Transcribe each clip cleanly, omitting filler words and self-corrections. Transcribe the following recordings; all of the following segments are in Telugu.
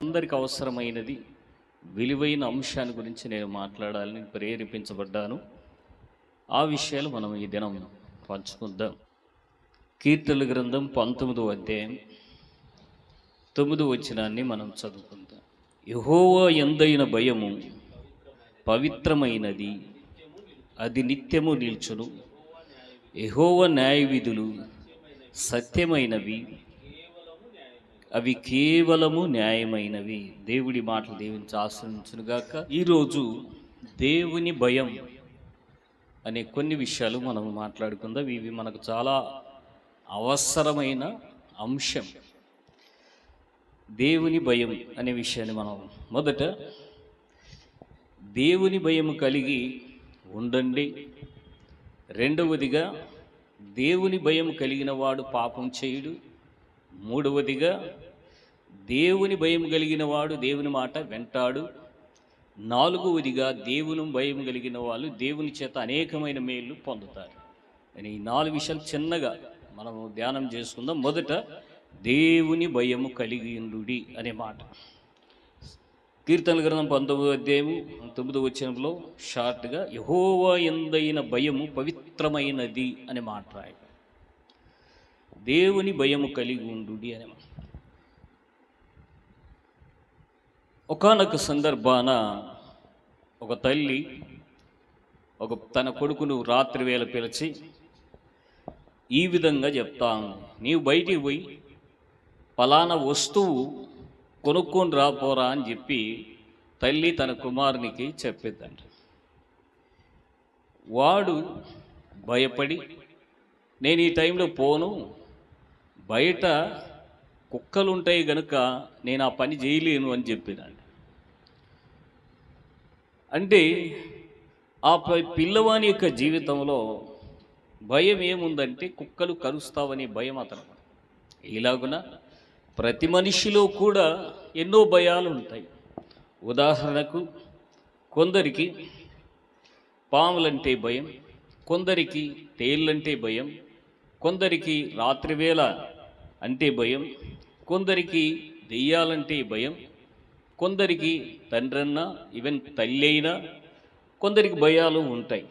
అందరికి అవసరమైనది విలువైన అంశాన్ని గురించి నేను మాట్లాడాలని ప్రేరేపించబడ్డాను. ఆ విషయాలు మనం ఈ దినం పంచుకుందాం. కీర్తనల గ్రంథం 19వ అధ్యాయం 9వ వచనాన్ని మనం చదువుకుందాం. యెహోవా యందైన భయము పవిత్రమైనది, అది నిత్యము నిల్చును. యెహోవా న్యాయ విధులు సత్యమైనవి, అవి కేవలము న్యాయమైనవి. దేవుడి మాటలు దీవించి ఆశ్రయించునుగాక. ఈరోజు దేవుని భయం అనే కొన్ని విషయాలు మనం మాట్లాడుకుందాం. ఇవి మనకు చాలా అవసరమైన అంశం. దేవుని భయం అనే విషయాన్ని మనం మొదట దేవుని భయం కలిగి ఉండండి. రెండవదిగా దేవుని భయం కలిగిన వాడు పాపం చేయుడు. మూడవదిగా దేవుని భయం కలిగిన వాడు దేవుని మాట వెంటాడు. నాలుగవదిగా దేవుని భయం కలిగిన వాళ్ళు దేవుని చేత అనేకమైన మేలు పొందుతారు. అని ఈ 4 విషయాలు చిన్నగా మనము ధ్యానం చేసుకుందాం. మొదట దేవుని భయము కలిగి ఉండుడి అనే మాట. కీర్తనల గ్రంథం 19వ అధ్యాయము 9వ వచనంలో షార్ట్గా యెహోవా యందైన భయము పవిత్రమైనది అనే మాట రాయి. దేవుని భయము కలిగి ఉండుడి అనే మాట. ఒకానొక సందర్భాన ఒక తల్లి తన కొడుకును రాత్రి వేళ పిలిచి ఈ విధంగా చెప్తాను, నీవు బయటికి పోయి పలానా వస్తువు కొనుక్కొని రాపోరా అని చెప్పి తల్లి తన కుమారునికి చెప్పేద్దంట. వాడు భయపడి నేను ఈ టైంలో పోను, బయట కుక్కలు ఉంటాయి గనుక నేను ఆ పని చేయలేను అని చెప్పినాడు. అంటే ఆ పిల్లవాని యొక్క జీవితంలో భయం ఏముందంటే కుక్కలు కరుస్తావనే భయం అతను. ఇలాగున ప్రతి మనిషిలో కూడా ఎన్నో భయాలు ఉంటాయి. ఉదాహరణకు కొందరికి పాములంటే భయం, కొందరికి తేళ్ళంటే భయం, కొందరికి రాత్రివేళ అంటే భయం, కొందరికి దెయ్యాలంటే భయం, కొందరికి తండ్రన్నా ఈవెన్ తల్లి అయినా కొందరికి భయాలు ఉంటాయి.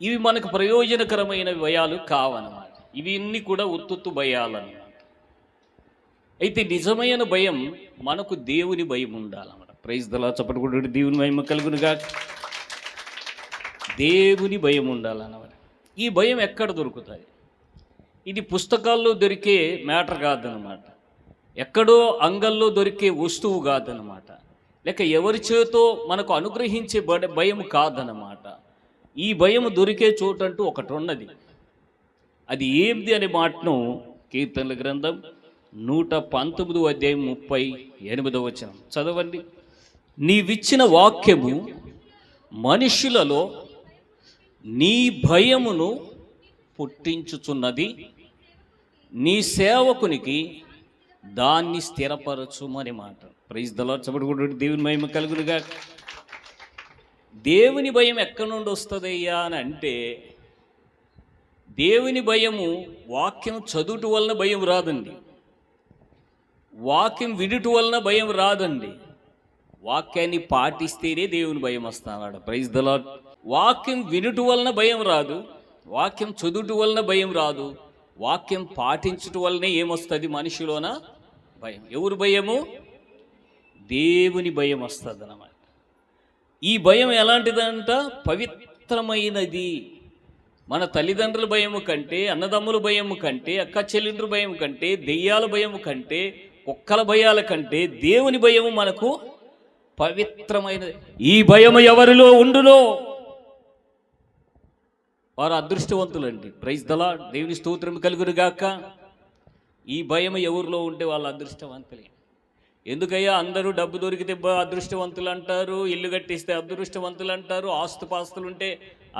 ఇవి మనకు ప్రయోజనకరమైన భయాలు కావన్నమాట. ఇవన్నీ కూడా ఉత్తుత్తు భయాలన్నమాట. అయితే నిజమైన భయం మనకు దేవుని భయం ఉండాలన్నమాట. Praise the lord. చప్పటి కొట్టుడి. దేవుని మహిమ కలుగునుగా. దేవుని భయం ఉండాలన్నమాట. ఈ భయం ఎక్కడ దొరుకుతుంది? ఇది పుస్తకాల్లో దొరికే మ్యాటర్ కాదనమాట, ఎక్కడో అంగల్లో దొరికే వస్తువు కాదనమాట, లేక ఎవరి చేతో మనకు అనుగ్రహించే భయం కాదనమాట. ఈ భయం దొరికే చోటంటూ ఒకటి ఉన్నది. అది ఏంది అనే మాటను కీర్తనల గ్రంథం 119వ అధ్యాయం 38వ వచనం చదవండి. నీవిచ్చిన వాక్యము మనుషులలో నీ భయమును పుట్టించుచున్నది, నీ సేవకునికి దాన్ని స్థిరపరచుమని మాట. Praise the lord. చప్పటి దేవుని మహిమ కలుగునుగా. దేవుని భయం ఎక్కడి నుండి వస్తుందయ్యా అని అంటే, దేవుని భయము వాక్యం చదువుట వలన భయం రాదండి, వాక్యం విడుట వలన భయం రాదండి, వాక్యాన్ని పాటిస్తేనే దేవుని భయం వస్తాడు. Praise the Lord. వాక్యం వినుట వలన భయం రాదు, వాక్యం చదువుట వలన భయం రాదు, వాక్యం పాటించుట వలనే ఏమొస్తుంది మనిషిలోన భయం. ఎవరు భయము? దేవుని భయం వస్తుంది అన్నమాట. ఈ భయం ఎలాంటిదంట? పవిత్రమైనది. మన తల్లిదండ్రుల భయము కంటే, అన్నదమ్ముల భయము కంటే, అక్క చెల్లెండ్రుల భయం కంటే, దెయ్యాల భయము కంటే, కుక్కల భయాల కంటే దేవుని భయము మనకు పవిత్రమైనది. ఈ భయము ఎవరిలో ఉండునో వారు అదృష్టవంతులండి. Praise the Lord. దేవుని స్తోత్రం కలుగునుగాక. ఈ భయం ఎవరిలో ఉంటే వాళ్ళు అదృష్టవంతులే. ఎందుకయ్యా అందరూ డబ్బు దొరికితే అదృష్టవంతులు అంటారు, ఇల్లు కట్టిస్తే అదృష్టవంతులు అంటారు, ఆస్తుపాస్తులు ఉంటే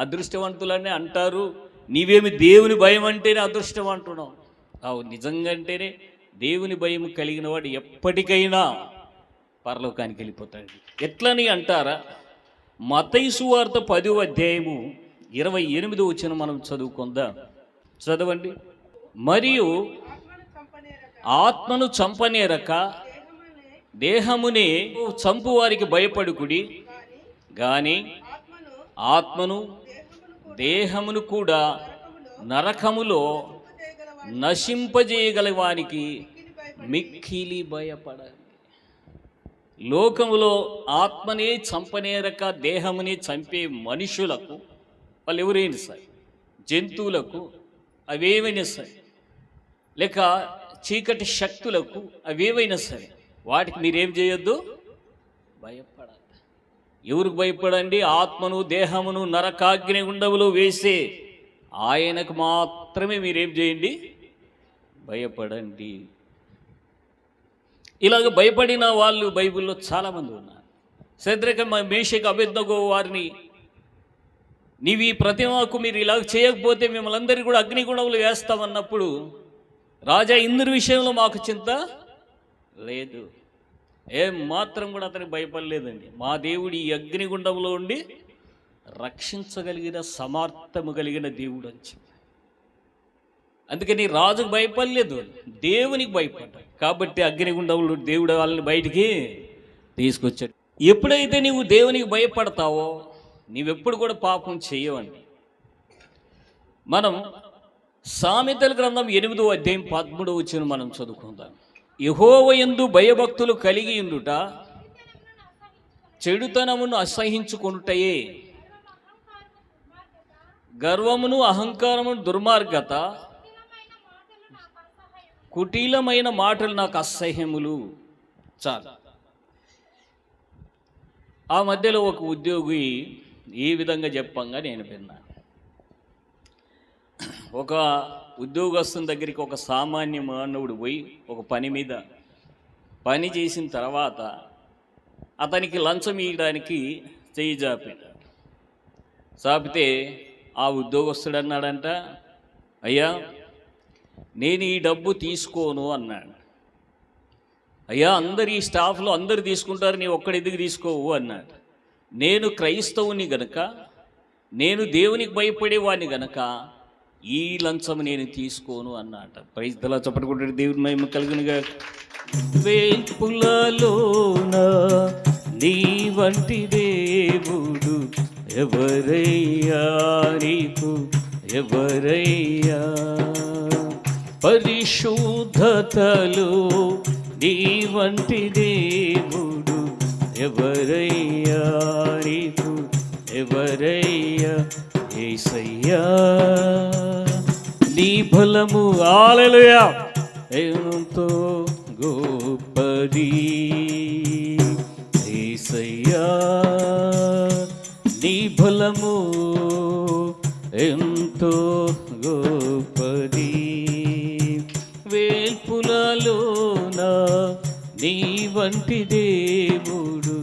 అదృష్టవంతులని అంటారు. నీవేమి దేవుని భయం అంటేనే అదృష్టం అంటున్నావు. నిజంగా అంటేనే దేవుని భయం కలిగిన వాడు ఎప్పటికైనా పరలోకానికి వెళ్ళిపోతాడు. ఎట్లని అంటారా? మత్తయి సువార్త 10వ అధ్యాయము 28వ వచనం మనం చదువుకుందాం. చదవండి. మరియు ఆత్మను చంపనేరక దేహమునే చంపు వారికి భయపడుకుడి గాని ఆత్మను దేహమును కూడా నరకములో నశింపజేయగల వానికి మిక్కిలి భయపడాలి. లోకములో ఆత్మనే చంపనేరక దేహమునే చంపే మనుషులకు, వాళ్ళు ఎవరైనా సరే, జంతువులకు అవేవైనా సరే, లేక చీకటి శక్తులకు అవేవైనా సరే, వాటికి మీరేం చేయొద్దు, భయపడాలి. ఎవరికి భయపడండి? ఆత్మను దేహమును నరకాగ్ని గుండములో వేసే ఆయనకు మాత్రమే మీరేం చేయండి, భయపడండి. ఇలాగ భయపడిన వాళ్ళు బైబిల్లో చాలామంది ఉన్నారు. శద్రక మేషక అబేద్నెగో వారిని, నీవు ఈ ప్రతిమకు మీరు ఇలాగ చేయకపోతే మిమ్మల్ని అందరినీ కూడా అగ్నిగుండంలో వేస్తామన్నప్పుడు, రాజా ఇంద్రు విషయంలో మాకు చింత లేదు, ఏం మాత్రం కూడా అతనికి భయపడలేదండి. మా దేవుడు ఈ అగ్నిగుండంలో ఉండి రక్షించగలిగిన సమర్థము కలిగిన దేవుడు అని చెప్పి. అందుకని రాజుకు భయపడలేదు, దేవునికి భయపడ్డాడు. కాబట్టి అగ్నిగుండంలో దేవుడు వాళ్ళని బయటికి తీసుకొచ్చాడు. ఎప్పుడైతే నీవు దేవునికి భయపడతావో నీవెప్పుడు కూడా పాపం చేయవండి. మనం సామెతల గ్రంథం 8వ అధ్యాయం 13వ వచనం మనం చదువుకుందాం. యెహోవాయందు భయభక్తులు కలిగి ఉండుట చెడుతనమును అసహించుకొనుటయే, గర్వమును అహంకారమును దుర్మార్గత కుటిలమైన మాటలు నాకు అసహ్యములు. చాలు. ఆ మధ్యలో ఒక ఉద్యోగి ఈ విధంగా చెప్పంగా నేను విన్నాను. ఒక ఉద్యోగస్తుని దగ్గరికి ఒక సామాన్య మానవుడు పోయి ఒక పని మీద పని చేసిన తర్వాత అతనికి లంచం ఇవ్వడానికి చెయ్యి చాపాడు. చాపితే ఆ ఉద్యోగస్తుడు అన్నాడంట, అయ్యా నేను ఈ డబ్బు తీసుకోను అన్నాడు. అయ్యా అందరు ఈ స్టాఫ్లో అందరు తీసుకుంటారు, నీ ఒక్కడి ఎందుకు తీసుకోవు అన్నాడు. నేను క్రైస్తవుని గనక, నేను దేవునికి భయపడేవాడిని గనక ఈ లంచం నేను తీసుకోను అన్నట. Praise the lord. చెప్పట్టుకుంటే దేవుని మహిమ కలుగునుగా. వేల్పులలోన నీ వంటి దేవుడు ఎవరయ్యా, నీకు ఎవరయ్యా, పరిశుద్ధతలో నీ వంటి దేవుడు ఎవరయ్యా, నీకు ఎవరయ్యా, యేసయ్యా నీ బలము హల్లెలూయా ఎంతో గొప్పది, యేసయ్యా నీ బలము ఎంతో గొప్పది, వేల్పులలోన నీ వంటి దేవుడు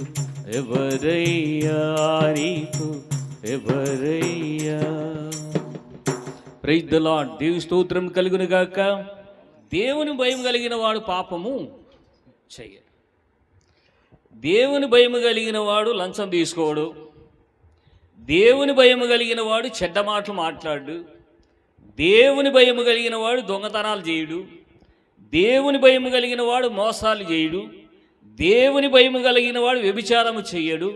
ఎవరయ్యా, నీకు ఎవరయ్యా. Praise the Lord. దేవుని స్తోత్రం కలుగును గాక. దేవుని భయం కలిగిన వాడు పాపము చెయ్యడు. దేవుని భయం కలిగిన వాడు లంచం తీసుకోడు. దేవుని భయం కలిగిన వాడు చెడ్డ మాటలు మాట్లాడు. దేవుని భయం కలిగిన వాడు దొంగతనాలు చేయడు. దేవుని భయం కలిగిన వాడు మోసాలు చేయడు. దేవుని భయం కలిగిన వాడు వ్యభిచారము చెయ్యడు.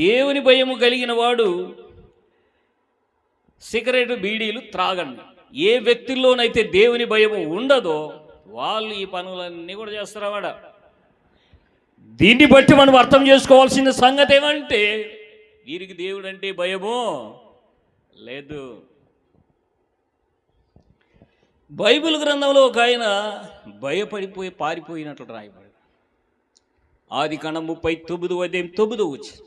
దేవుని భయము కలిగిన వాడు సిగరెట్ బీడీలు త్రాగండి. ఏ వ్యక్తుల్లోనైతే దేవుని భయము ఉండదో వాళ్ళు ఈ పనులన్నీ కూడా చేస్తారవాడ. దీన్ని బట్టి మనం అర్థం చేసుకోవాల్సిన సంగతి ఏమంటే, వీరికి దేవుడు అంటే భయము లేదు. బైబిల్ గ్రంథంలో ఒక ఆయన భయపడిపోయి పారిపోయినట్లు రాయబడి, ఆదికాండం 39వ అధ్యాయం 9వ వచనం.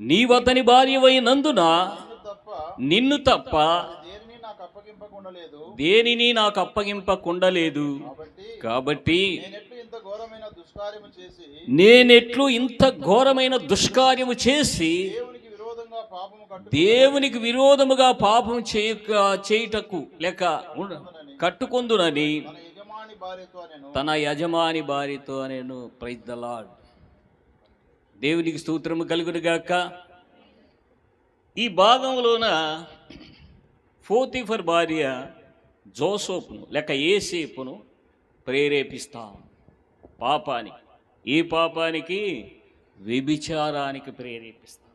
నీవు అతని భార్యవైనందున నిన్ను తప్ప దేనిని నాకు అప్పగింపకుండలేదు. కాబట్టి నేనెట్లు ఇంత ఘోరమైన దుష్కార్యము చేసి దేవునికి విరోధముగా పాపం చేయుటకు లేక కట్టుకొందునని తన యజమాని భార్యతో నేను. Praise the Lord. దేవునికి స్తోత్రము కలుగును గాక. ఈ భాగంలోన పోతీఫర్ భార్య జోసెఫ్ను లేక యోసేపును ప్రేరేపిస్తాం. పాపానికి, ఈ పాపానికి వ్యభిచారానికి ప్రేరేపిస్తాం.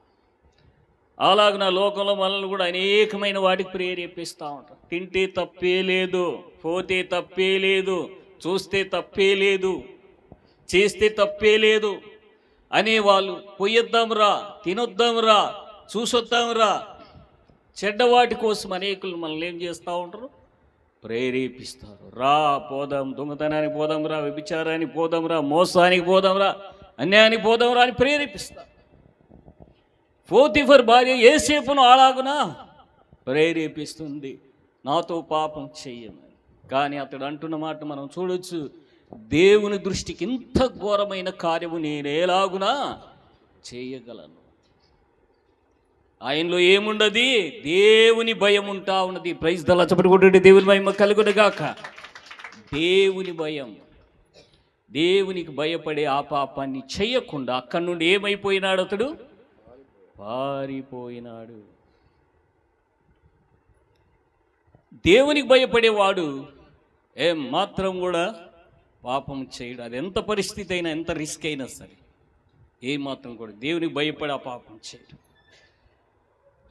అలాగే లోకంలో మనల్ని కూడా అనేకమైన వాటికి ప్రేరేపిస్తూ ఉంటాం. తింటే తప్పే లేదు, పోతే తప్పే లేదు, చూస్తే తప్పే లేదు, చేస్తే తప్పే లేదు అనేవాళ్ళు పొయ్యొద్దాంరా, తినొద్దాంరా, చూసొద్దాంరా, చెడ్డవాటి కోసం అనేకులు మనల్ని ఏం చేస్తూ ఉంటారు? ప్రేరేపిస్తారు. రా పోదాం, దొంగతనానికి పోదాంరా, వ్యభిచారానికి పోదాంరా, మోసానికి పోదాంరా, అన్యాయానికి పోదాంరా అని ప్రేరేపిస్తారు. పోతిఫర్ భార్య యోసేపును అలాగున ప్రేరేపిస్తుంది, నాతో పాపం చెయ్యమని. కానీ అతడు అంటున్న మాట మనం చూడొచ్చు, దేవుని దృష్టికి ఇంత ఘోరమైన కార్యము నేను ఎలాగునా చేయగలను? ఆయనలో ఏముండది? దేవుని భయం ఉంటా ఉన్నది. Praise the lord. చప్పటి కొట్టండి. దేవుని మహిమ కలుగునుగాక. దేవుని భయం, దేవునికి భయపడే ఆ పాపాన్ని చెయ్యకుండా అక్కడి నుండి ఏమైపోయినాడు? అతడు పారిపోయినాడు. దేవునికి భయపడేవాడు ఏం మాత్రం కూడా పాపం చేయడు. అది ఎంత పరిస్థితి అయినా, ఎంత రిస్క్ అయినా సరే, ఏమాత్రం కూడా దేవునికి భయపడి ఆ పాపం చేయడు.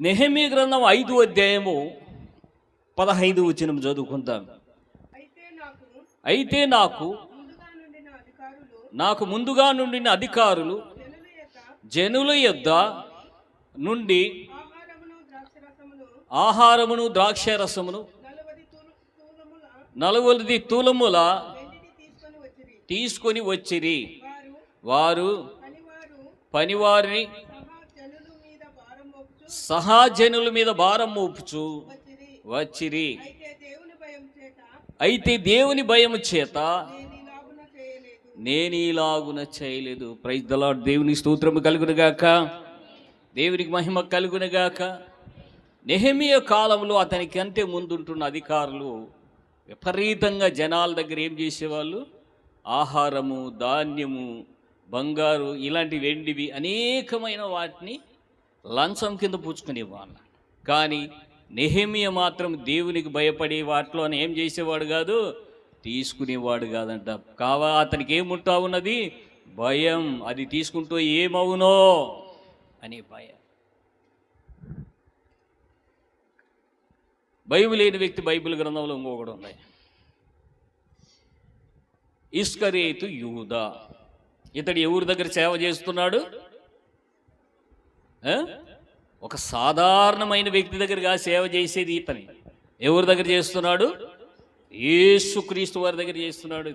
నెహెమీయా గ్రంథం 5వ అధ్యాయము 15వ వచనం చదువుకుంటాం. అయితే నాకు ముందుగా నుండిన అధికారులు జనుల యొద్ద నుండి ఆహారమును ద్రాక్షరసమును 40 తులముల తీసుకొని వచ్చిరి. వారు పనివారిని సహాజనుల మీద భారం మోపుచు వచ్చిరి. అయితే దేవుని భయం చేత నేను ఇలాగున చేయలేదు. Praise the Lord. దేవుని స్తోత్రము కలుగునుగాక, దేవునికి మహిమ కలుగునుగాక. నెహెమీయా కాలంలో అతనికి అంతే ముందుంటున్న అధికారులు విపరీతంగా జనాల దగ్గర ఏం చేసేవాళ్ళు? ఆహారము, ధాన్యము, బంగారు, ఇలాంటి వెండివి అనేకమైన వాటిని లంచం కింద పుచ్చుకునేవాళ్ళు. కానీ నెహెమీయా మాత్రం దేవునికి భయపడే వాటిలో ఏం చేసేవాడు కాదు, తీసుకునేవాడు కాదంట. అతనికి ఏముంటా ఉన్నది? భయం. అది తీసుకుంటూ ఏమవునో అని భయం. బైబిల్ లేని వ్యక్తి బైబిల్ గ్రంథంలో ఇంకొకడు ఉన్నాయి, ఇస్కరియోతు యూదా. ఇతడు ఎవరి దగ్గర సేవ చేస్తున్నాడు? ఒక సాధారణమైన వ్యక్తి దగ్గరగా సేవ చేసేది ఇతని. ఎవరి దగ్గర చేస్తున్నాడు? యేసుక్రీస్తు వారి దగ్గర చేస్తున్నాడు.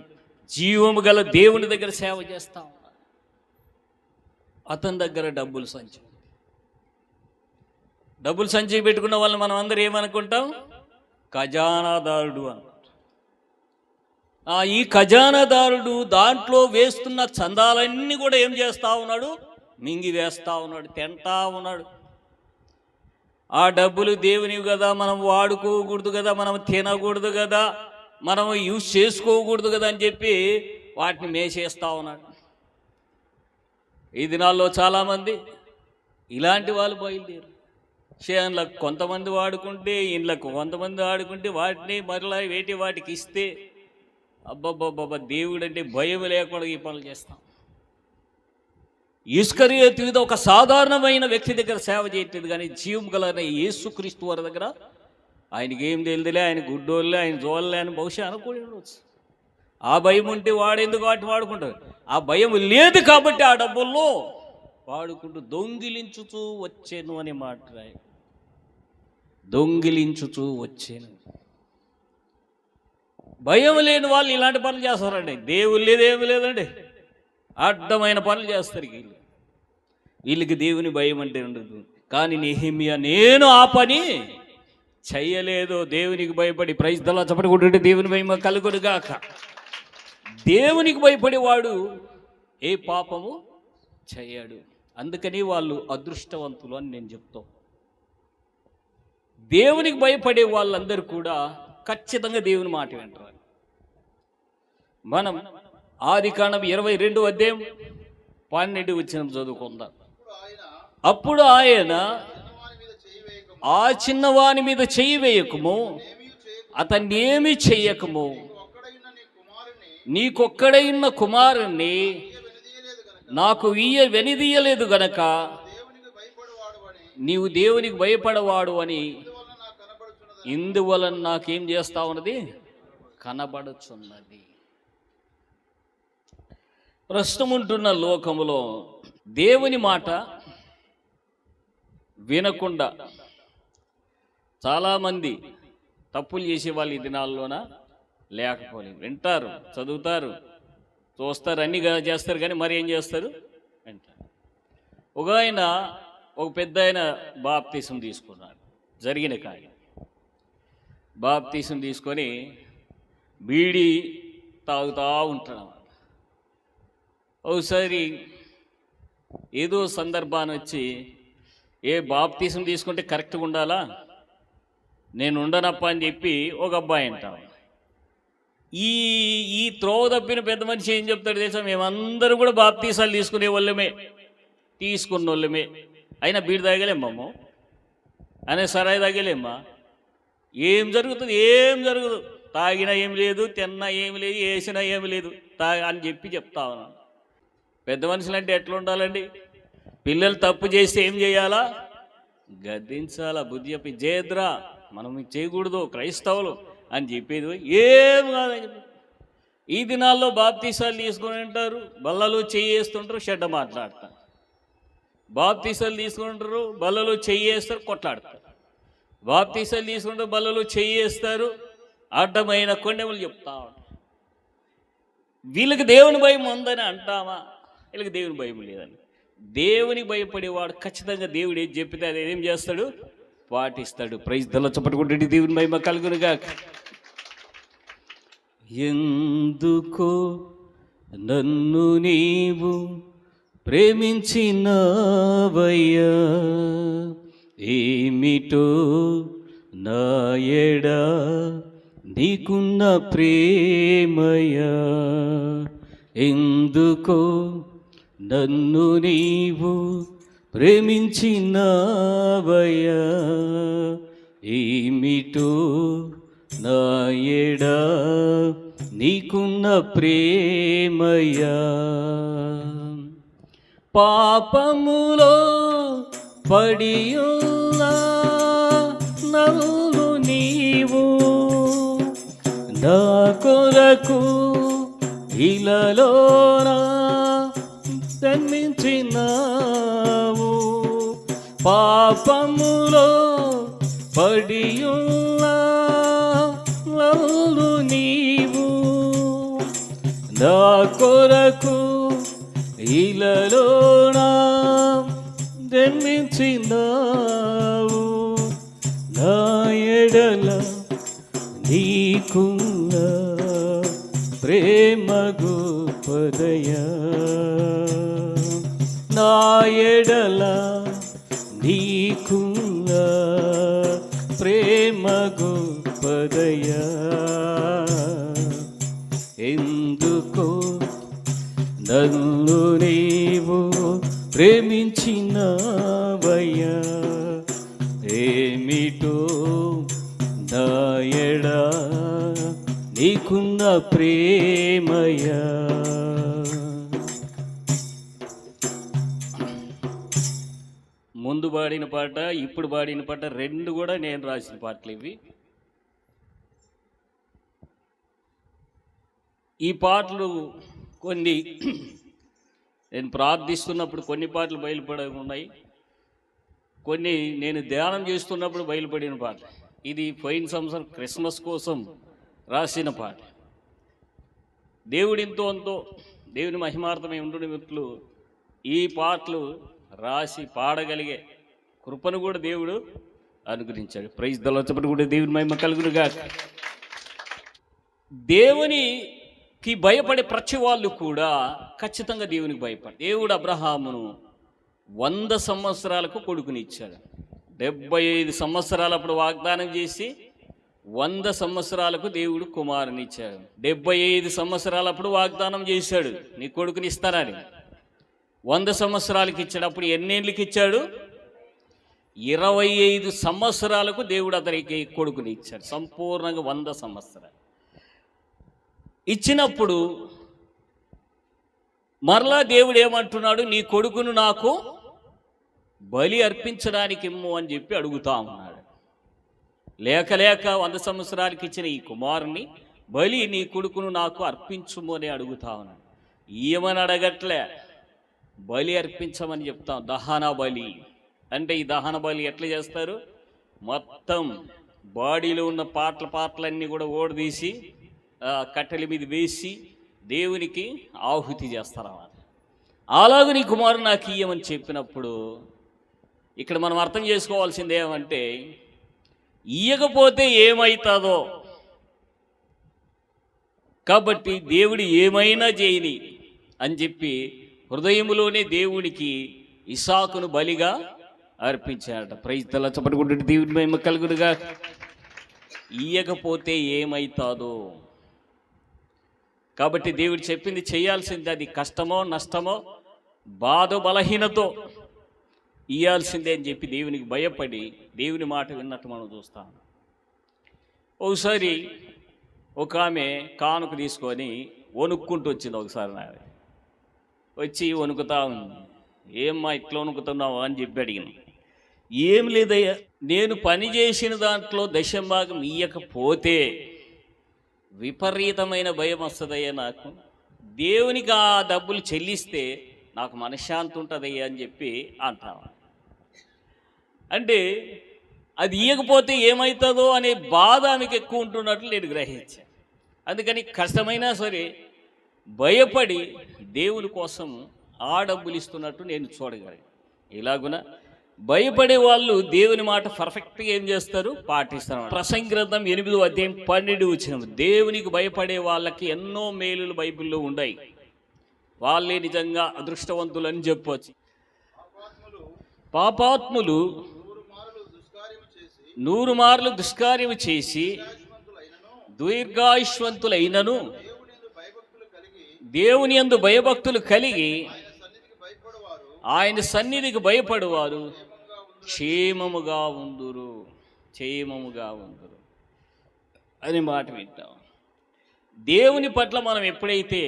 జీవము గల దేవుని దగ్గర సేవ చేస్తా ఉన్నాడు. అతని దగ్గర డబ్బులు సంచి పెట్టుకున్న వాళ్ళని మనం అందరూ ఏమనుకుంటాం? ఖజానాదారుడు అన్నమాట. ఈ ఖజానాదారుడు దాంట్లో వేస్తున్న చందాలన్నీ కూడా ఏం చేస్తా ఉన్నాడు? మింగి వేస్తా ఉన్నాడు, తింటా ఉన్నాడు. ఆ డబ్బులు దేవునివి కదా, మనం వాడుకోకూడదు కదా, మనం తినకూడదు కదా, మనం యూజ్ చేసుకోకూడదు కదా అని చెప్పి వాటిని మేసేస్తా ఉన్నాడు. ఈ దినాల్లో చాలామంది ఇలాంటి వాళ్ళు బయలుదేరు. చేనులకు కొంతమంది వాడుకుంటే, ఇండ్లకు కొంతమంది వాడుకుంటే, వాటిని మరలా వాటికి ఇస్తే అబ్బబ్బబ్బబ్బ, దేవుడు అంటే భయం లేకుండా ఈ పనులు చేస్తాం. ఇస్కరియోతు యూదా ఒక సాధారణమైన వ్యక్తి దగ్గర సేవ చేయట్లేదు, కానీ జీవం గల యేసుక్రీస్తు వారి దగ్గర ఆయనకి ఏం తెలియదులే, ఆయన గుడ్డోళ్ళే, ఆయన జోళ్ళే అని బహుశా అనుకోని ఉండవచ్చు. ఆ భయం ఉంటే వాడేందుకు వాటిని వాడుకుంటారు? ఆ భయం లేదు కాబట్టి ఆ డబ్బుల్లో వాడుకుంటూ దొంగిలించుతూ వచ్చాను అని మాట్లాడాయి. దొంగిలించుతూ వచ్చాను. భయం లేని వాళ్ళు ఇలాంటి పనులు చేస్తారండి. దేవుడు లేదు, ఏమి లేదండి, అడ్డమైన పనులు చేస్తారు వీళ్ళకి దేవుని భయం అంటే ఉండదు. కానీ నెహెమీయా నేను ఆ పని చెయ్యలేదు, దేవునికి భయపడి. Praise the lord. చప్పటి కొట్టుంటే దేవుని భయం కలుగునుగాక. దేవునికి భయపడేవాడు ఏ పాపము చెయ్యడు. అందుకని వాళ్ళు అదృష్టవంతులు అని నేను చెప్తాను. దేవునికి భయపడే వాళ్ళందరూ కూడా ఖచ్చితంగా దేవుని మాట వింటారు. మనం ఆదికాండం 22వ అధ్యాయం 12వ వచనం చదువుకుందాం. అప్పుడు ఆయన ఆ చిన్నవాని మీద చెయ్యి వేయకము, అతన్ని ఏమి చెయ్యకము, నీకొక్కడైన కుమారుణ్ణి నాకు వెనిదీయలేదు గనక నీవు దేవునికి భయపడవాడు అని ఇందువలన నాకేం చేస్తా ఉన్నది, కనబడుచున్నది. ప్రస్తుతం ఉంటున్న లోకములో దేవుని మాట వినకుండా చాలామంది తప్పులు చేసే వాళ్ళు ఈ దినాల్లోన లేకపోలేదు. వింటారు, చదువుతారు, చూస్తారు, అన్నీ చేస్తారు, కానీ మరి ఏం చేస్తారు వింటారు. ఒక పెద్ద ఆయన బాప్తీసం తీసుకున్నాడు. జరిగిన కార్యం, బాప్తీసం తీసుకొని బీడీ తాగుతూ ఉంటాడు. ఒకసారి ఏదో సందర్భాన్ని వచ్చి, బాప్తీసం తీసుకుంటే కరెక్ట్గా ఉండాలా, నేను ఉండనప్ప అని చెప్పి ఒక అబ్బాయి అంటాడు. ఈ త్రోవ తప్పిన పెద్ద మనిషి ఏం చెప్తాడు తెలుసా, మేమందరూ కూడా బాప్తీసాలు తీసుకున్న వాళ్ళమే, అయినా బీడి తాగలేమ్మా, అయినా సరాయి తాగలేమ్మా, ఏం జరుగుతుంది, తాగినా ఏం లేదు, తిన్నా ఏమి లేదు, వేసినా ఏమి లేదు అని చెప్తా ఉన్నాను. పెద్ద మనుషులు అంటే ఎట్లా ఉండాలండి? పిల్లలు తప్పు చేస్తే ఏం చేయాలా, గద్దించాలా, బుద్ధి చెప్పి జేద్రా, మనం చేయకూడదు క్రైస్తవులు అని చెప్పేది ఏం కాదని చెప్పి. ఈ దినాల్లో బాప్తీసాలు తీసుకొని ఉంటారు, బల్లలో చేయేస్తుంటారు, చెడ్డ మాట్లాడతారు. బాప్తీసాలు తీసుకుంటారు, బల్లలో చేయేస్తారు, కొట్లాడతారు. బాప్తీసాలు తీసుకుంటారు, బల్లలో చేయేస్తారు, అడ్డమైన కొండెములు చెప్తా ఉంటారు. వీళ్ళకి దేవుని భయం ఉందని అంటామా? వీళ్ళకి దేవుని భయం లేదని. దేవునికి భయపడేవాడు ఖచ్చితంగా దేవుడు ఏం చెప్పితే అది ఏం చేస్తాడు, పాటిస్తాడు. ప్రైజ్ దల చప్పట్టుకుంటే దేవుని మహిమ కలుగునుగా. ఎందుకో నన్ను నీవు ప్రేమించినవయ్యా, ఏమిటో నా ఎడా నీకున్న ప్రేమయ్యా, ఎందుకో నన్ను నీవు ప్రేమించినవయ్యా, ఏమిటో నా ఎడా నీకున్న ప్రేమయ్యా. పాపములో పడియున్నా నన్ను నీవు నా కొరకు ఇలలోనా జన్మించినావు. పాపములో పడియున్నా నన్ను నీవు నా కొరకు ఇలలోనా జన్మించినావు. నా ఎడల నీకున్న ప్రేమ గొప్పదయా, నా ఎడల నీకున్న ప్రేమ గొప్పదయా. ఎందుకో నన్ను నీవు ప్రేమించినవయ్యా, ఏమిటో నా ఎడా నీకున్న ప్రేమయ్యా. ముందు పాడిన పాట, ఇప్పుడు పాడిన పాట రెండు కూడా నేను రాసిన పాటలు ఇవి. ఈ పాటలు కొన్ని నేను ప్రార్థిస్తున్నప్పుడు కొన్ని పాటలు బయలుపడి ఉన్నాయి, కొన్ని నేను ధ్యానం చేస్తున్నప్పుడు బయలుపడిన పాట. ఇది పోయిన సంవత్సరం క్రిస్మస్ కోసం రాసిన పాట. దేవుడింతో అంతో దేవుని మహిమార్థమై ఉండు నిమిత్తులు ఈ పాటలు రాసి పాడగలిగే కృపను కూడా దేవుడు అనుగ్రహించాడు. Praise the Lord. చెప్పండి కూడా దేవుని మహిమ కలుగునుగా. దేవునికి భయపడే ప్రతి వాళ్ళు కూడా ఖచ్చితంగా దేవునికి భయపడి. దేవుడు అబ్రహామును 100 సంవత్సరాలకు కొడుకునిచ్చాడు. 75 సంవత్సరాలప్పుడు వాగ్దానం చేసి 100 సంవత్సరాలకు దేవుడు కుమారుని ఇచ్చాడు. 75 సంవత్సరాలప్పుడు వాగ్దానం చేశాడు, నీ కొడుకుని ఇస్తానని. 100 సంవత్సరాలకి ఇచ్చాడు. అప్పుడు ఎన్నేళ్ళకి ఇచ్చాడు? 25 సంవత్సరాలకు దేవుడు అతనికి కొడుకుని ఇచ్చాడు. సంపూర్ణంగా 100 సంవత్సరాలు. ఇచ్చినప్పుడు మరలా దేవుడు ఏమంటున్నాడు, నీ కొడుకును నాకు బలి అర్పించడానికి ఇమ్ము అని చెప్పి అడుగుతా ఉన్నాడు. లేక 100 సంవత్సరాలకి ఇచ్చిన ఈ కుమారుని బలి నీ కొడుకును నాకు అర్పించుము అని అడుగుతా ఉన్నాడు. ఏమని అడగట్లే, బలి అర్పించమని చెప్తాం. దహన బలి అంటే ఈ దహన బలి ఎట్లా చేస్తారు, మొత్తం బాడీలో ఉన్న పాటలన్నీ కూడా ఓడదీసి కట్టెల మీద వేసి దేవునికి ఆహుతి చేస్తారన్నమాట. అలాగే నీ కుమారుడు నాకు ఇయ్యమని చెప్పినప్పుడు ఇక్కడ మనం అర్థం చేసుకోవాల్సింది ఏమంటే, ఇయ్యకపోతే ఏమవుతుందో, కాబట్టి దేవుడు ఏమైనా చేయని అని చెప్పి హృదయంలోనే దేవునికి ఇసాకును బలిగా అర్పించాడట. Praise the lord. చప్పట్టుకుంటే దేవుని మహిమ కలుగునుగా. ఇయ్యకపోతే ఏమవుతుందో, కాబట్టి దేవుడు చెప్పింది చేయాల్సిందే. అది కష్టమో నష్టమో బాధ బలహీనతో ఇయ్యాల్సిందే అని చెప్పి దేవునికి భయపడి దేవుని మాట విన్నట్టు మనం చూస్తాం. ఒకసారి ఒక ఆమె కానుక తీసుకొని వణుక్కుంటూ వచ్చింది. ఒకసారి వచ్చి వణుకుతా ఉంది. ఏమ్మా ఇట్లా వణుకుతున్నావు అని చెప్పి అడిగింది. ఏం లేదయ్యా, నేను పని చేసిన దాంట్లో దశంభాగం ఇయ్యకపోతే విపరీతమైన భయం వస్తుందయ్యా నాకు. దేవునికి ఆ డబ్బులు చెల్లిస్తే నాకు మనశ్శాంతి ఉంటుందయ్యా అని చెప్పి అంటావా. అంటే అది ఇయ్యకపోతే ఏమవుతుందో అనే బాధ ఆమెకు ఎక్కువ ఉంటున్నట్లు నేను గ్రహించాను. అందుకని కష్టమైనా సరే భయపడి దేవుని కోసం ఆ డబ్బులు ఇస్తున్నట్టు నేను చూడగలను. ఇలాగున భయపడే వాళ్ళు దేవుని మాట పర్ఫెక్ట్గా ఏం చేస్తారు, పాటిస్తారు. ప్రసంగి గ్రంథం 8వ అధ్యాయం 12 వచనం, దేవునికి భయపడే వాళ్ళకి ఎన్నో మేలులు బైబిల్లో ఉన్నాయి. వాళ్ళే నిజంగా అదృష్టవంతులు అని చెప్పవచ్చు. పాపాత్ములు 100 మార్లు దుష్కార్యము చేసి దీర్ఘాయుష్వంతులైనను దేవుని యందు భయభక్తులు కలిగి ఆయన సన్నిధికి భయపడువారు క్షేమముగా ఉందురు అని మాట వింటాం. దేవుని పట్ల మనం ఎప్పుడైతే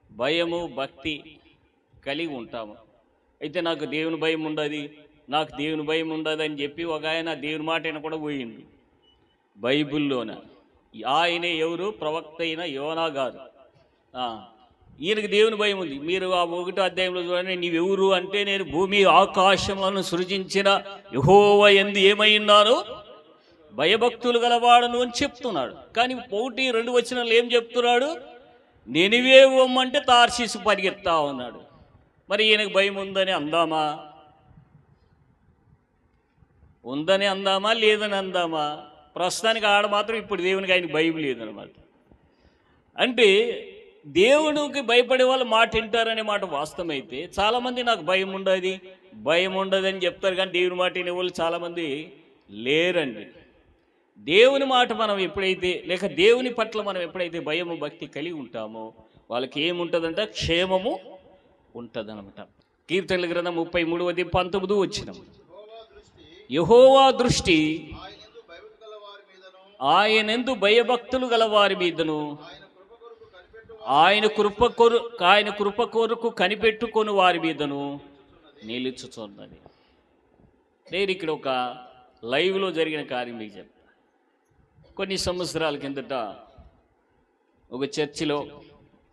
భయము భక్తి కలిగి ఉంటామో, అయితే నాకు దేవుని భయం ఉండదు అని చెప్పి ఒక ఆయన దేవుని మాట అయినా కూడా పోయిండు. బైబిల్లోన ఆయనే ఎవరు, ప్రవక్త అయిన యోనా గారు. ఈయనకి దేవుని భయం ఉంది. మీరు ఆ 1వ అధ్యాయంలో చూడండి, నీవెవరు అంటే నేను భూమి ఆకాశములను సృజించిన యెహోవా యందు ఏమై ఉన్నాను, భయభక్తులు గలవాడను అని చెప్తున్నాడు. కానీ 1-2 వచనాలు ఏం చెప్తున్నాడు, నినివే పొమ్మంటే తార్షీసు పరిగెత్తా ఉన్నాడు. మరి ఈయనకు భయం ఉందని అందామా లేదని అందామా? ప్రస్తుతానికి ఆడ మాత్రం ఇప్పుడు దేవునికి ఆయన భయం లేదనమాట. అంటే దేవునికి భయపడే వాళ్ళు మాట వింటారనే మాట వాస్తవమైతే, చాలామంది నాకు భయం ఉండదు అని చెప్తారు. కానీ దేవుని మాట వినే వాళ్ళు చాలామంది లేరండి. దేవుని మాట మనం ఎప్పుడైతే, లేక దేవుని పట్ల మనం ఎప్పుడైతే భయము భక్తి కలిగి ఉంటామో వాళ్ళకి ఏముంటుందంట, క్షేమము ఉంటుందన్నమాట. కీర్తనల గ్రంథం 33వ అధ్యాయం 19వ వచనం, యెహోవా దృష్టి ఆయనందు భయభక్తులు గల వారి మీదను ఆయన కృప కొరకు కనిపెట్టుకొని వారి మీదను నిలుచుచున్నది. నేను ఇక్కడ ఒక లైవ్లో జరిగిన కార్యం మీకు చెప్తా. కొన్ని సంవత్సరాల కిందట ఒక చర్చిలో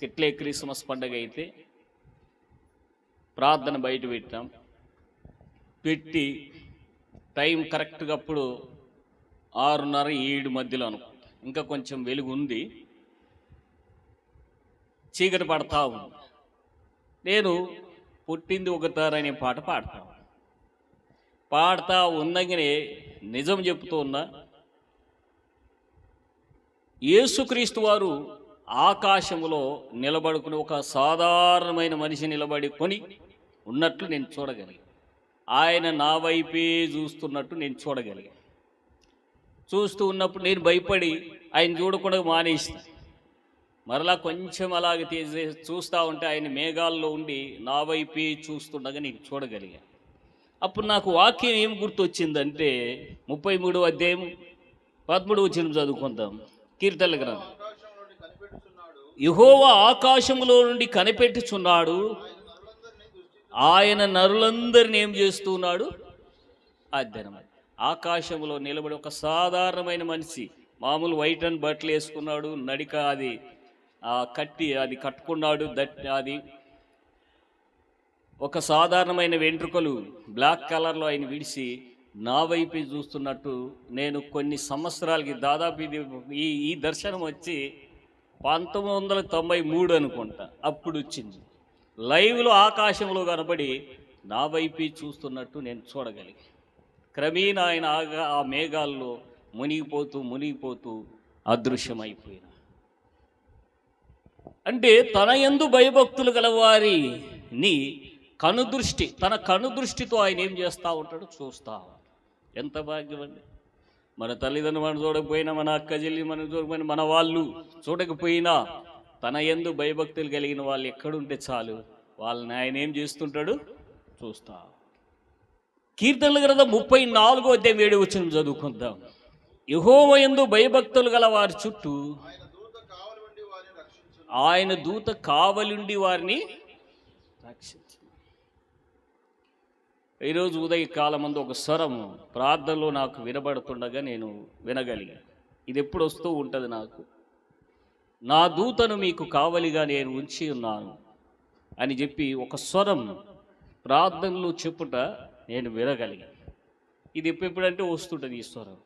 ఇట్లే క్రిస్మస్ పండుగ అయితే ప్రార్థన బయట పెట్టి టైం కరెక్ట్గా అప్పుడు 6:30-7 మధ్యలో అనుకుంటా. ఇంకా కొంచెం వెలుగు ఉంది, చీకటి పడతా ఉంది. నేను పుట్టింది ఒకసారి అనే పాట పాడుతా ఉన్నగానే నిజం చెప్తూ ఉన్నా, యేసుక్రీస్తు వారు ఆకాశములో నిలబడుకుని ఒక సాధారణమైన మనిషి నిలబడుకొని ఉన్నట్లు నేను చూడగలిగాను. ఆయన నా వైపే చూస్తున్నట్టు నేను చూడగలిగాను. చూస్తూ ఉన్నప్పుడు నేను భయపడి ఆయన చూడకుండా మానేసిన. మరలా కొంచెం అలాగే చూస్తూ ఉంటే ఆయన మేఘాల్లో ఉండి నా వైపే చూస్తుండగా నేను చూడగలిగాను. అప్పుడు నాకు వాక్యం ఏం గుర్తొచ్చిందంటే 33వ అధ్యాయం 13వ వచనం చదువుకుందాం. కీర్తనల గ్రంథం యెహోవా ఆకాశములో నుండి కనిపెట్టుచున్నాడు, ఆయన నరులందరిని ఏం చేస్తున్నాడు? అధ్యయనం. ఆకాశంలో నిలబడి ఒక సాధారణమైన మనిషి, మామూలు వైట్ అండ్ బట్టలు వేసుకున్నాడు, నడిక అది కట్టి అది కట్టుకున్నాడు, అది ఒక సాధారణమైన వెంట్రుకలు బ్లాక్ కలర్లో ఆయన విడిచి నా వైపు చూస్తున్నట్టు నేను కొన్ని సంవత్సరాలకి దాదాపు ఇది ఈ దర్శనం వచ్చి 1993 అనుకుంటా, అప్పుడు వచ్చింది. లైవ్లో ఆకాశంలో కనబడి నా వైపు చూస్తున్నట్టు నేను చూడగలిగి క్రమేణా ఆయన ఆ మేఘాల్లో మునిగిపోతూ అదృశ్యమైపోయిన. అంటే తన యందు భయభక్తులు గల వారిని తన కనుదృష్టితో ఆయన ఏం చేస్తూ ఉంటాడు? చూస్తా. ఎంత భాగ్యం అండి! మన తల్లిదండ్రులు మనం చూడకపోయినా, మన అక్క చెల్లి మనం చూడకపోయినా, మన వాళ్ళు చూడకపోయినా తన యందు భయభక్తులు కలిగిన వాళ్ళు ఎక్కడుంటే చాలు వాళ్ళని ఆయన ఏం చేస్తుంటాడు? చూస్తా. కీర్తనల గ్రంథం 34:7 చదువుకుందాం. యెహోవా యందు భయభక్తులు గల వారి చుట్టూ ఆయన దూత కావలుండి వారిని రక్షించు. ఈరోజు ఉదయకాలం ముందు ఒక స్వరం ప్రార్థనలో నాకు వినబడుతుండగా నేను వినగలిగాను. ఇది ఎప్పుడు వస్తూ ఉంటుంది నాకు. నా దూతను మీకు కావలిగా నేను ఉంచి ఉన్నాను అని చెప్పి ఒక స్వరం ప్రార్థనలో చెప్పుట నేను వినగలిగాను. ఇది ఎప్పుడంటే వస్తుంటుంది ఈ స్వరం.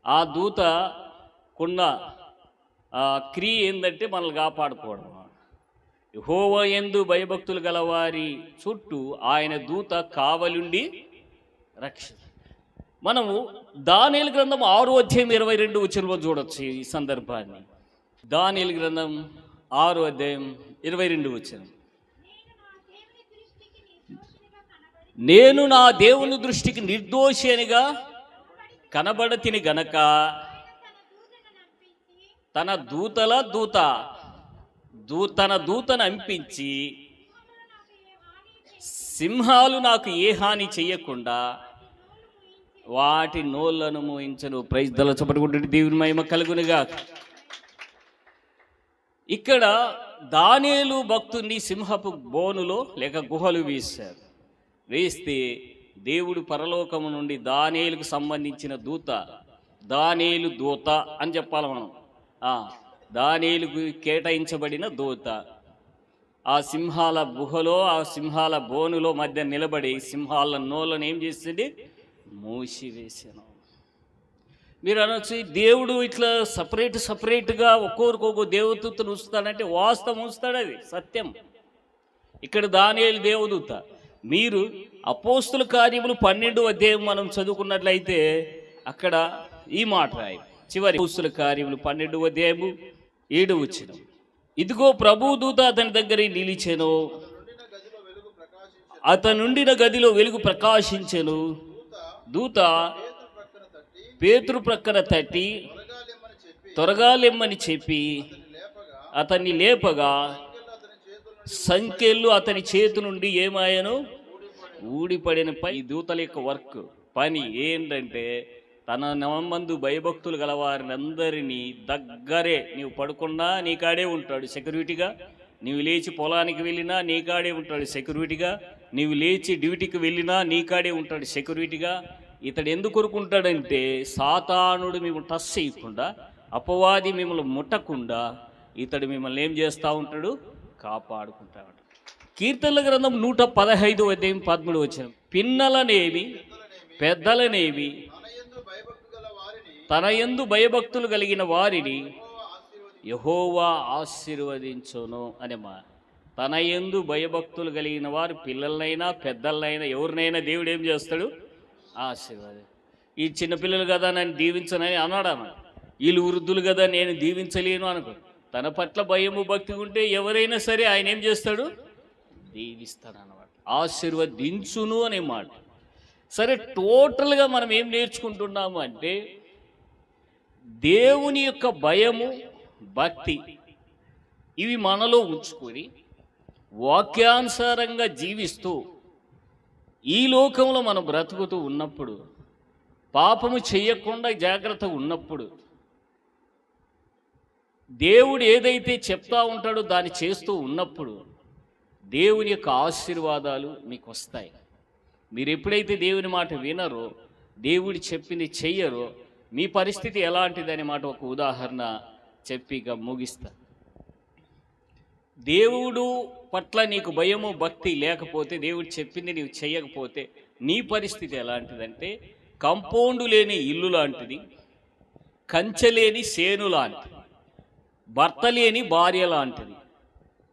ఆ దూత కొన్న క్రియ ఏంటంటే మనల్ని కాపాడుకోవడం. యెహోవా యందు భయభక్తులు గలవారి చుట్టూ ఆయన దూత కావలుండి రక్షించు. మనము దానియేలు గ్రంథం 6:22 చూడొచ్చు ఈ సందర్భాన్ని. దానియేలు గ్రంథం 6:22. నేను నా దేవుని దృష్టికి నిర్దోషి అనిగా కనబడతిని గనక తన దూతను అంపించి సింహాలు నాకు ఏ హాని చెయ్యకుండా వాటి నోళ్లను మోయించను. Praise the lord. చప్పట్టుకుంటే దేవుని మహిమ కలుగునుగా. ఇక్కడ దానియేలు భక్తుని సింహపు బోనులో లేక గుహలు వేస్తే దేవుడు పరలోకము నుండి దానియేలుకు సంబంధించిన దానియేలు దూత అని చెప్పాలి మనం. దానియేలుకు కేటాయించబడిన దూత ఆ సింహాల గుహలో, ఆ సింహాల బోనులో మధ్య నిలబడి సింహాల నోళ్ళను ఏం చేసింది? మూసివేసాను. మీరు అనొచ్చు, దేవుడు ఇట్లా సపరేట్గా ఒక్కొక్క దేవదూతను ఉంచుతాడంటే వాస్తవం ఉంచుతాడు, అది సత్యం. ఇక్కడ దానియేలు దేవదూత. మీరు అపోస్తుల కార్యములు 12వ అధ్యాయం మనం చదువుకున్నట్లయితే అక్కడ ఈ మాట రాయి. చివరి అపోస్తుల కార్యములు 12వ అధ్యాయము 7 ఇదిగో ప్రభు దూత అతని దగ్గర నిలిచెను, అతనుండిన గదిలో వెలుగు ప్రకాశించెను. దూత పేతురు ప్రక్కన తట్టి త్వరగా లెమ్మని చెప్పి అతన్ని లేపగా సంఖ్యలు అతని చేతి నుండి ఏమాయను? ఊడిపడిన. ఈ దూతల యొక్క పని ఏంటంటే తన నమ్మందు భయభక్తులు గల వారిని అందరినీ దగ్గరే, నీవు పడుకున్నా నీ కాడే ఉంటాడు సెక్యూరిటీగా, నీవు లేచి పొలానికి వెళ్ళినా నీ కాడే ఉంటాడు సెక్యూరిటీగా, నీవు లేచి డ్యూటీకి వెళ్ళినా నీ కాడే ఉంటాడు సెక్యూరిటీగా. ఇతడు ఎందుకు కొరుకుంటాడంటే సాతానుడు మిమ్మల్ని టచ్ చేయకుండా, అపవాది మిమ్మల్ని ముట్టకుండా ఇతడు మిమ్మల్ని ఏం చేస్తూ ఉంటాడు? కాపాడుకుంటాడు. కీర్తనల గ్రంథం 115వ అధ్యాయం 13 పిన్నలనేవి పెద్దలనేవి తన యందు భయభక్తులు కలిగిన వారిని యెహోవా ఆశీర్వదించును అనే మా. తన యందు భయభక్తులు కలిగిన వారు పిల్లలనైనా పెద్దలనైనా ఎవరినైనా దేవుడు ఏం చేస్తాడు? ఆశీర్వాదం. ఈ చిన్నపిల్లలు కదా నన్ను దీవించనని అన్నాడు. వీళ్ళు వృద్ధులు కదా నేను దీవించలేను అనుకో. తన పట్ల భయము భక్తి ఉంటే ఎవరైనా సరే ఆయన ఏం చేస్తాడు? దీవిస్తాడు అన్నమాట. ఆశీర్వదించును అనే మాట. సరే, టోటల్గా మనం ఏం నేర్చుకుంటున్నాము అంటే దేవుని యొక్క భయము భక్తి ఇవి మనలో ఉంచుకొని వాక్యానుసారంగా జీవిస్తూ ఈ లోకంలో మనం బ్రతుకుతూ ఉన్నప్పుడు, పాపము చెయ్యకుండా జాగ్రత్త ఉన్నప్పుడు దేవుడు ఏదైతే చెప్తా ఉంటాడో దాన్ని చేస్తూ ఉన్నప్పుడు దేవుని యొక్క ఆశీర్వాదాలు మీకు వస్తాయి. మీరు ఎప్పుడైతే దేవుని మాట వినరో, దేవుడు చెప్పింది చెయ్యరో, మీ పరిస్థితి ఎలాంటిదనే మాట ఒక ఉదాహరణ చెప్పి ఇక ముగిస్తా. దేవుడు పట్ల నీకు భయము భక్తి లేకపోతే, దేవుడు చెప్పింది నీవు చేయకపోతే నీ పరిస్థితి ఎలాంటిదంటే కంపౌండ్ లేని ఇల్లు లాంటిది, కంచె లేని సేను లాంటిది, భర్త లేని భార్య లాంటిది.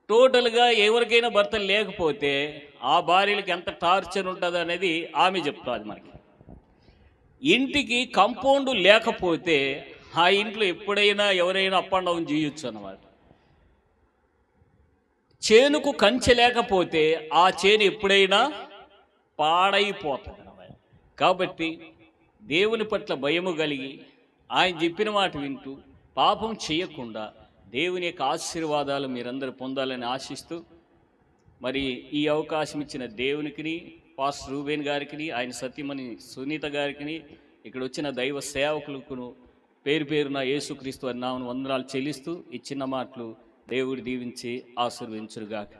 టోటల్గా ఎవరికైనా భర్త లేకపోతే ఆ భార్యలకు ఎంత టార్చర్ ఉంటుంది అనేది ఆమె చెప్తుంది మనకి. ఇంటికి కంపౌండ్ లేకపోతే ఆ ఇంట్లో ఎప్పుడైనా ఎవరైనా అప్ అండ్ డౌన్ చేయొచ్చు అన్నమాట. చేనుకు కంచె లేకపోతే ఆ చేను ఎప్పుడైనా పాడైపోతుంది అన్నమాట. కాబట్టి దేవుని పట్ల భయము కలిగి ఆయన చెప్పిన మాట వింటూ పాపం చేయకుండా దేవుని యొక్క ఆశీర్వాదాలు మీరందరూ పొందాలని ఆశిస్తూ, మరి ఈ అవకాశం ఇచ్చిన దేవునికి, పాస్టర్ రూబేన్ గారికి, ఆయన సతీమణి సునీత గారికి, ఇక్కడ వచ్చిన దైవ సేవకులకు పేరు పేరున యేసుక్రీస్తు వారి నామమున వందనాలు చెల్లిస్తూ ఈ చిన్న మాటలు దేవుడు దీవించి ఆశీర్వదించుగాక.